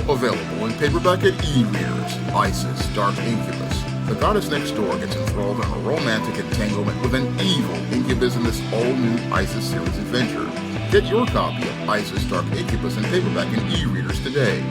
Available in paperback and e-readers, Isis, Dark Incubus. The goddess next door gets enthralled in a romantic entanglement with an evil incubus in this all-new Isis series adventure. Get your copy of Isis, Dark Incubus in paperback and e-readers today.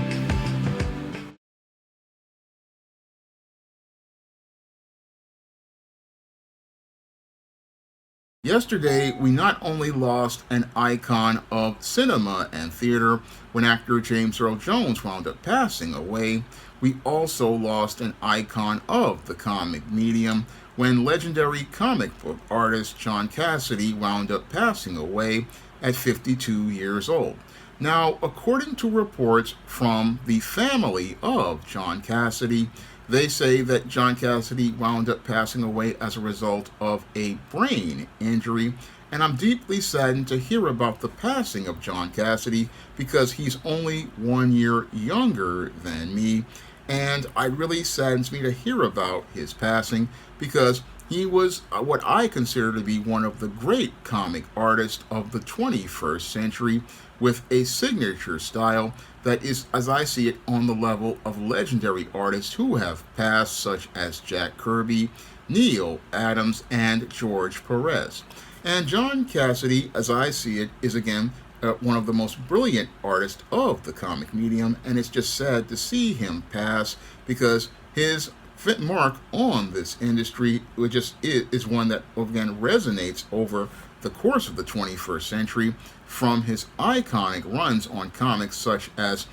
Yesterday, we not only lost an icon of cinema and theater when actor James Earl Jones wound up passing away, we also lost an icon of the comic medium when legendary comic book artist John Cassaday wound up passing away at 52 years old. Now, according to reports from the family of John Cassaday, they say that John Cassaday wound up passing away as a result of a brain injury, and I'm deeply saddened to hear about the passing of John Cassaday because he's only 1 year younger than me, and it really saddens me to hear about his passing because he was what I consider to be one of the great comic artists of the 21st century with a signature style that is, as I see it, on the level of legendary artists who have passed, such as Jack Kirby, Neil Adams, and George Perez. And John Cassaday, as I see it, is again one of the most brilliant artists of the comic medium, and it's just sad to see him pass because his mark on this industry is one that again resonates over the course of the 21st century, from his iconic runs on comics such as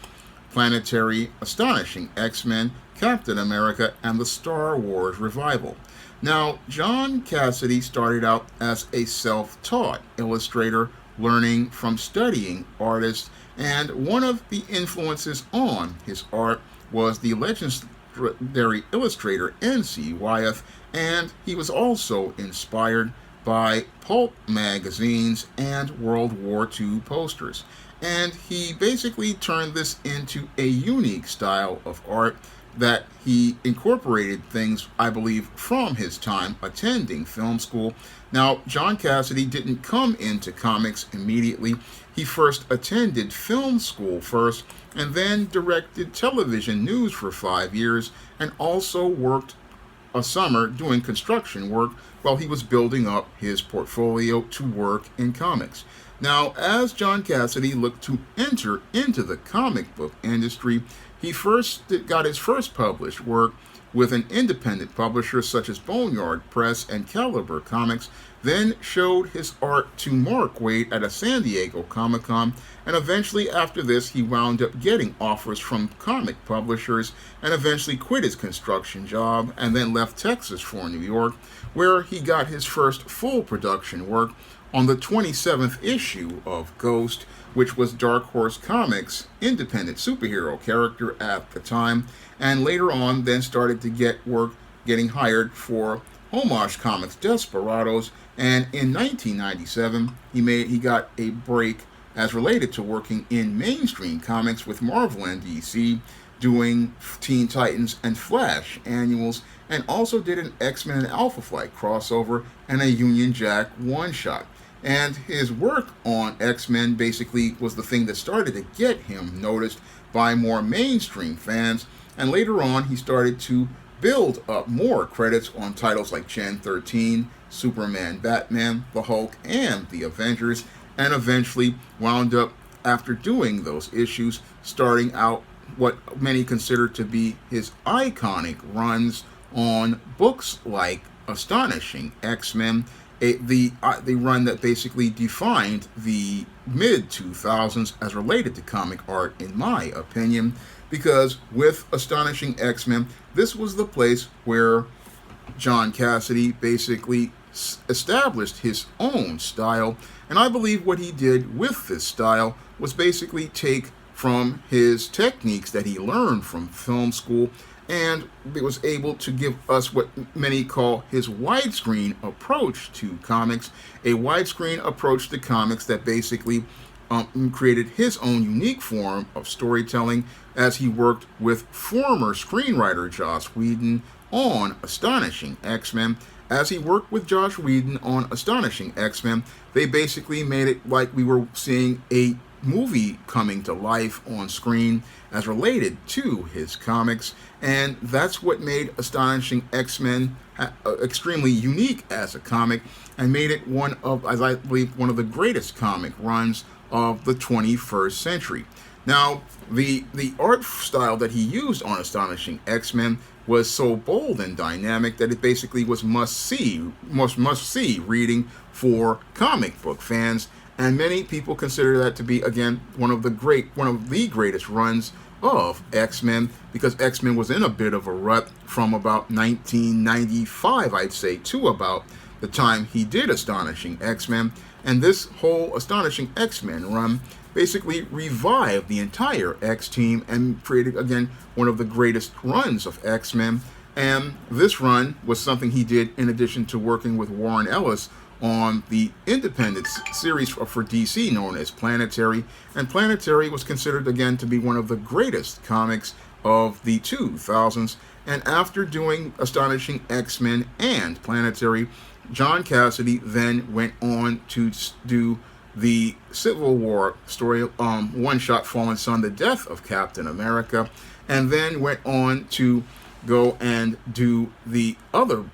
Planetary, Astonishing X-Men, Captain America, and the Star Wars revival. Now, John Cassaday started out as a self-taught illustrator, learning from studying artists, and one of the influences on his art was the legendary illustrator N.C. Wyeth, and he was also inspired by pulp magazines and World War II posters. And he basically turned this into a unique style of art that he incorporated things, I believe, from his time attending film school. Now, John Cassaday didn't come into comics immediately. He first attended film school first, and then directed television news for 5 years, and also worked a summer doing construction work while he was building up his portfolio to work in comics. Now, as John Cassaday looked to enter into the comic book industry, he first got his first published work with an independent publisher such as Boneyard Press and Caliber Comics, then showed his art to Mark Waid at a San Diego Comic-Con, and eventually after this he wound up getting offers from comic publishers and eventually quit his construction job and then left Texas for New York, where he got his first full production work on the 27th issue of Ghost, which was Dark Horse Comics' independent superhero character at the time, and later on then started to get work getting hired for Homage Comics' Desperados, and in 1997 he got a break as related to working in mainstream comics with Marvel and DC, doing Teen Titans and Flash annuals, and also did an X-Men and Alpha Flight crossover and a Union Jack one-shot. And his work on X-Men basically was the thing that started to get him noticed by more mainstream fans, and later on he started to build up more credits on titles like Gen 13, Superman, Batman, the Hulk, and the Avengers, and eventually wound up, after doing those issues, starting out what many consider to be his iconic runs on books like Astonishing X-Men, the run that basically defined the mid-2000s as related to comic art, in my opinion, because with Astonishing X-Men, this was the place where John Cassaday basically established his own style, and I believe what he did with this style was basically take from his techniques that he learned from film school, and it was able to give us what many call his widescreen approach to comics, a widescreen approach to comics that basically created his own unique form of storytelling as he worked with former screenwriter Joss Whedon on Astonishing X-Men. As he worked with Joss Whedon on Astonishing X-Men, they basically made it like we were seeing a movie coming to life on screen as related to his comics, and that's what made Astonishing X-Men extremely unique as a comic, and made it one of, as I believe, one of the greatest comic runs of the 21st century. Now, the art style that he used on Astonishing X-Men was so bold and dynamic that it basically was must see reading for comic book fans, and many people consider that to be, again, one of the greatest runs of X-Men, because X-Men was in a bit of a rut from about 1995, I'd say, to about the time he did Astonishing X-Men. And this whole Astonishing X-Men run basically revived the entire X-Team and created, again, one of the greatest runs of X-Men. And this run was something he did in addition to working with Warren Ellis on the independent series for DC known as Planetary. And Planetary was considered, again, to be one of the greatest comics of the 2000s. And after doing Astonishing X-Men and Planetary, John Cassaday then went on to do the Civil War story, one-shot Fallen Son, The Death of Captain America, and then went on to go and do the other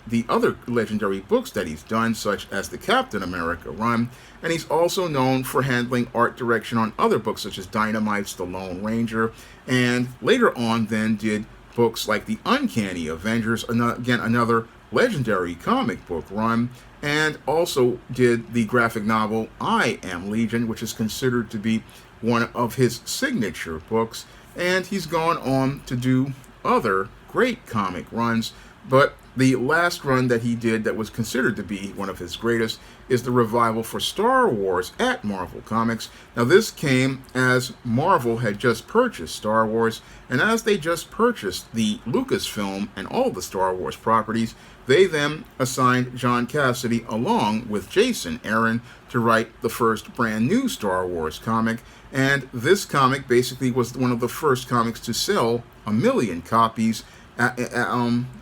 legendary books that he's done, such as the Captain America run. And he's also known for handling art direction on other books such as Dynamite's The Lone Ranger, and later on then did books like the Uncanny Avengers, again another legendary comic book run, and also did the graphic novel I Am Legion, which is considered to be one of his signature books. And he's gone on to do other great comic runs, but the last run that he did that was considered to be one of his greatest is the revival for Star Wars at Marvel Comics. Now, this came as Marvel had just purchased Star Wars, and as they just purchased the Lucasfilm and all the Star Wars properties, they then assigned John Cassaday along with Jason Aaron to write the first brand new Star Wars comic. And this comic basically was one of the first comics to sell 1 million copies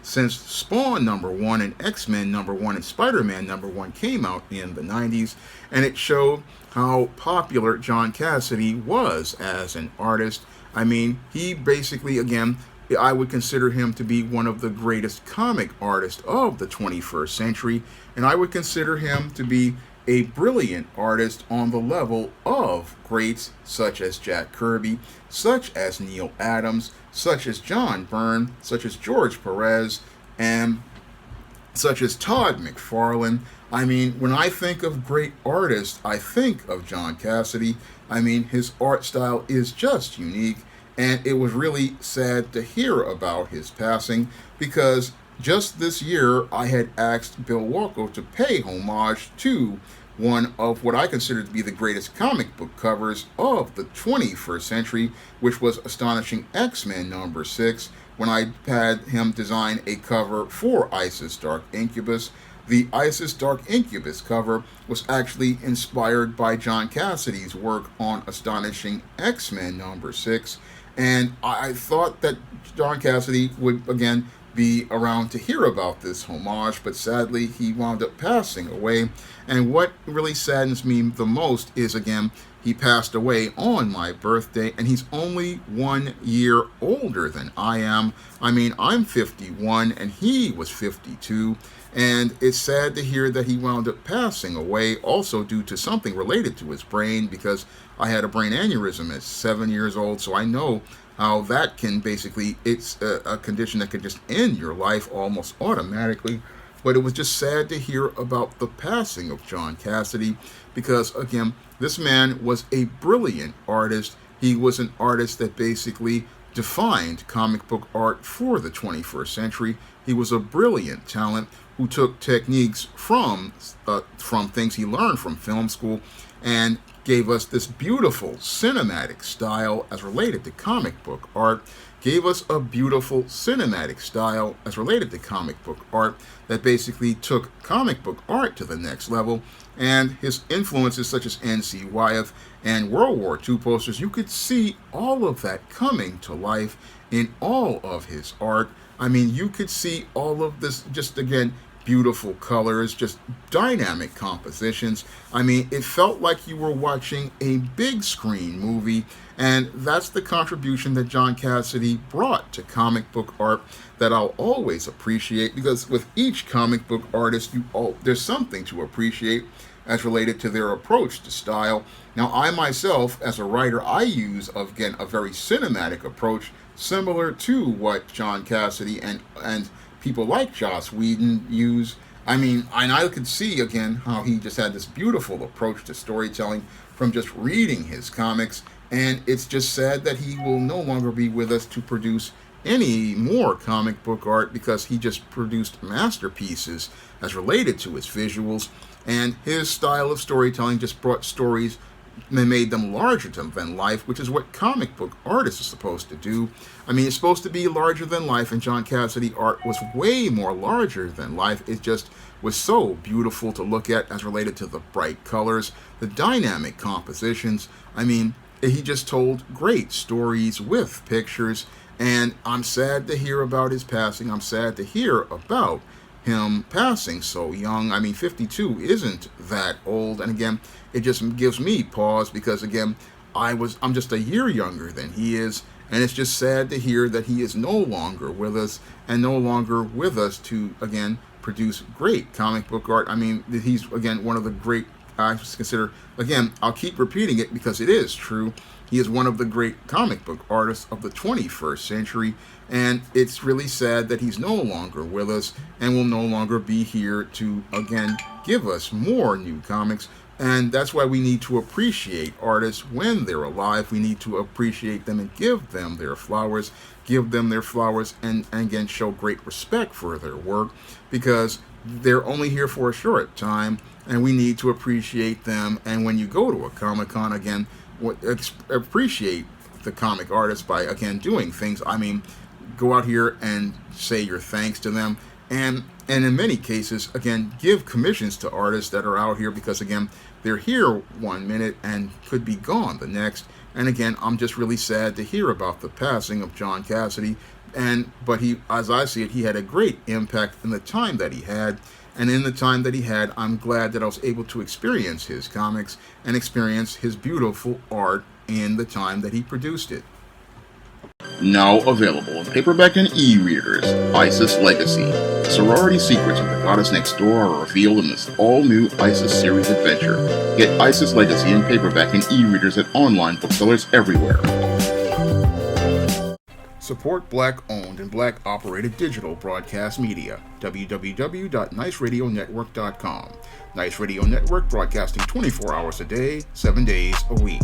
since Spawn #1 and X-Men #1 and Spider-Man #1 came out in the 90s. And it showed how popular John Cassaday was as an artist. I mean, he basically, again, I would consider him to be one of the greatest comic artists of the 21st century, and I would consider him to be a brilliant artist on the level of greats such as Jack Kirby, such as Neil Adams, such as John Byrne, such as George Perez, and such as Todd McFarlane. I mean, when I think of great artists, I think of John Cassaday. I mean, his art style is just unique, and it was really sad to hear about his passing, because just this year I had asked Bill Walko to pay homage to one of what I consider to be the greatest comic book covers of the 21st century, which was Astonishing X-Men #6, when I had him design a cover for Isis Dark Incubus. The Isis Dark Incubus cover was actually inspired by John Cassaday's work on Astonishing X-Men #6, and I thought that John Cassaday would, again, be around to hear about this homage, but sadly he wound up passing away. And what really saddens me the most is, again, he passed away on my birthday, and he's only 1 year older than I am. I mean, I'm 51 and he was 52, and it's sad to hear that he wound up passing away, also due to something related to his brain, because I had a brain aneurysm at 7 years old, so I know how that can basically, it's a condition that could just end your life almost automatically. But it was just sad to hear about the passing of John Cassaday, because, again, this man was a brilliant artist. He was an artist that basically defined comic book art for the 21st century. He was a brilliant talent who took techniques from things he learned from film school and gave us this beautiful cinematic style as related to comic book art, gave us a beautiful cinematic style as related to comic book art that basically took comic book art to the next level. And his influences such as N.C. Wyeth and World War II posters, you could see all of that coming to life in all of his art. I mean, you could see all of this just, again, beautiful colors, just dynamic compositions. I mean, it felt like you were watching a big screen movie, and that's the contribution that John Cassaday brought to comic book art that I'll always appreciate, because with each comic book artist, there's something to appreciate as related to their approach to style. Now, I myself, as a writer, I use, again, a very cinematic approach, similar to what John Cassaday and people like Joss Whedon use. I mean, and I could see, again, how he just had this beautiful approach to storytelling from just reading his comics, and it's just sad that he will no longer be with us to produce any more comic book art, because he just produced masterpieces as related to his visuals, and his style of storytelling just brought stories and made them larger than life, which is what comic book artists are supposed to do. I mean, it's supposed to be larger than life, and John Cassaday art was way more larger than life. It just was so beautiful to look at as related to the bright colors, the dynamic compositions. I mean, he just told great stories with pictures, and I'm sad to hear about his passing. I'm sad to hear about him passing so young. I mean, 52 isn't that old, and again, it just gives me pause, because again, I'm just a year younger than he is, and it's just sad to hear that he is no longer with us, and no longer with us to, again, produce great comic book art. I mean, he's, again, one of the great, I consider, again, I'll keep repeating it because it is true, he is one of the great comic book artists of the 21st century, and it's really sad that he's no longer with us and will no longer be here to, again, give us more new comics. And that's why we need to appreciate artists when they're alive. We need to appreciate them and give them their flowers, and again, show great respect for their work, because they're only here for a short time, and we need to appreciate them. And when you go to a Comic-Con, again, appreciate the comic artists by, again, doing things. I mean, go out here and say your thanks to them, and in many cases, again, give commissions to artists that are out here, because again, they're here 1 minute and could be gone the next. And again, I'm just really sad to hear about the passing of John Cassaday, but he, as I see it, he had a great impact in the time that he had. And in the time that he had, I'm glad that I was able to experience his comics and experience his beautiful art in the time that he produced it. Now available in paperback and e-readers, Isis Legacy. Sorority secrets of the goddess next door are revealed in this all-new Isis series adventure. Get Isis Legacy in paperback and e-readers at online booksellers everywhere. Support Black-owned and Black-operated digital broadcast media. www.niceradionetwork.com. Nice Radio Network, broadcasting 24 hours a day, 7 days a week.